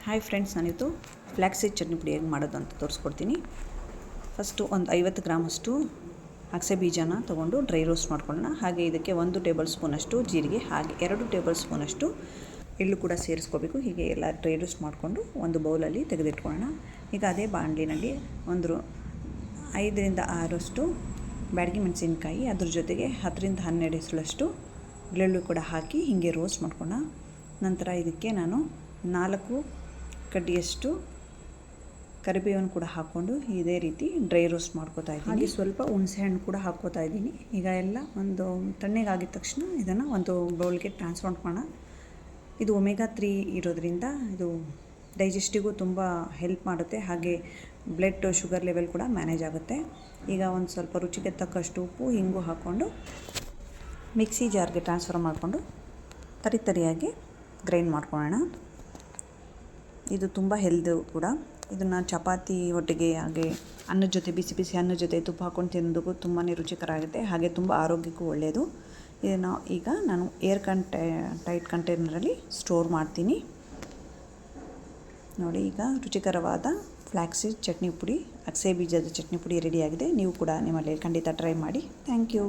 Hi friends, ನಾನಿತ್ತು flax seed chutney podi ಹೇಗೆ ಮಾಡೋದು ಅಂತ ತೋರಿಸ್ಕೊಡ್ತೀನಿ. ಫಸ್ಟು ಒಂದು 50 ಗ್ರಾಮಷ್ಟು ಅಗಸೆ ಬೀಜನ ತೊಗೊಂಡು ಡ್ರೈ ರೋಸ್ಟ್ ಮಾಡ್ಕೊಳ್ಳೋಣ. ಹಾಗೆ ಇದಕ್ಕೆ 1 ಟೇಬಲ್ ಸ್ಪೂನಷ್ಟು ಜೀರಿಗೆ, ಹಾಗೆ 2 ಟೇಬಲ್ ಸ್ಪೂನಷ್ಟು ಎಳ್ಳು ಕೂಡ ಸೇರಿಸ್ಕೋಬೇಕು. ಹೀಗೆ ಎಲ್ಲ ಡ್ರೈ ರೋಸ್ಟ್ ಮಾಡಿಕೊಂಡು ಒಂದು ಬೌಲಲ್ಲಿ ತೆಗೆದಿಟ್ಕೊಳ್ಳೋಣ. ಈಗ ಅದೇ ಬಾಣಲಿನಲ್ಲಿ ಒಂದು 5 ರಿಂದ 6 ಬ್ಯಾಡಗಿ ಮೆಣಸಿನಕಾಯಿ, ಅದ್ರ ಜೊತೆಗೆ 10 ರಿಂದ 12 ಎಸಳಷ್ಟು ಬೆಳ್ಳುಳ್ಳಿ ಕೂಡ ಹಾಕಿ ಹೀಗೆ ರೋಸ್ಟ್ ಮಾಡ್ಕೊಳ್ಳೋಣ. ನಂತರ ಇದಕ್ಕೆ ನಾನು 4 ಕಡ್ಡಿಯಷ್ಟು ಕರಿಬೇವನ್ನು ಕೂಡ ಹಾಕ್ಕೊಂಡು ಇದೇ ರೀತಿ ಡ್ರೈ ರೋಸ್ಟ್ ಮಾಡ್ಕೋತಾ ಇದ್ದೀನಿ. ಹಾಗೆ ಸ್ವಲ್ಪ ಹುಣಸೆಹಣ್ಣು ಕೂಡ ಹಾಕ್ಕೋತಾ ಇದ್ದೀನಿ. ಈಗ ಎಲ್ಲ ಒಂದು ತಣ್ಣಗಾಗಿದ ತಕ್ಷಣ ಇದನ್ನು ಒಂದು ಬೌಲ್ಗೆ ಟ್ರಾನ್ಸ್ಫರ್ ಮಾಡೋಣ. ಇದು ಒಮೆಗಾ 3 ಇರೋದ್ರಿಂದ ಇದು ಡೈಜೆಸ್ಟಿಗೂ ತುಂಬ ಹೆಲ್ಪ್ ಮಾಡುತ್ತೆ. ಹಾಗೆ ಬ್ಲಡ್ ಶುಗರ್ ಲೆವೆಲ್ ಕೂಡ ಮ್ಯಾನೇಜ್ ಆಗುತ್ತೆ. ಈಗ ಒಂದು ಸ್ವಲ್ಪ ರುಚಿಗೆ ತಕ್ಕಷ್ಟು ಉಪ್ಪು, ಹಿಂಗು ಹಾಕ್ಕೊಂಡು ಮಿಕ್ಸಿ ಜಾರ್ಗೆ ಟ್ರಾನ್ಸ್ಫರ್ ಮಾಡಿಕೊಂಡು ತರಿಯಾಗಿ ಗ್ರೈಂಡ್ ಮಾಡ್ಕೊಳ್ಳೋಣ. ಇದು ತುಂಬ ಹೆಲ್ದು ಕೂಡ. ಇದನ್ನು ಚಪಾತಿ ಒಟ್ಟಿಗೆ, ಹಾಗೆ ಅನ್ನದ ಜೊತೆ, ಬಿಸಿ ಬಿಸಿ ಅನ್ನದ ಜೊತೆ ತುಪ್ಪ ಹಾಕ್ಕೊಂಡು ತಿನ್ನೋದಕ್ಕೂ ತುಂಬಾ ರುಚಿಕರ ಆಗುತ್ತೆ. ಹಾಗೆ ತುಂಬ ಆರೋಗ್ಯಕ್ಕೂ ಒಳ್ಳೆಯದು. ಇದನ್ನು ಈಗ ನಾನು ಟೈಟ್ ಕಂಟೈನರಲ್ಲಿ ಸ್ಟೋರ್ ಮಾಡ್ತೀನಿ. ನೋಡಿ, ಈಗ ರುಚಿಕರವಾದ ಫ್ಲ್ಯಾಕ್ಸ್ ಸೀಡ್ ಚಟ್ನಿ ಪುಡಿ, ಅಗಸೆ ಬೀಜದ ಚಟ್ನಿ ಪುಡಿ ರೆಡಿಯಾಗಿದೆ. ನೀವು ಕೂಡ ನಿಮ್ಮಲ್ಲಿ ಖಂಡಿತ ಟ್ರೈ ಮಾಡಿ. Thank you.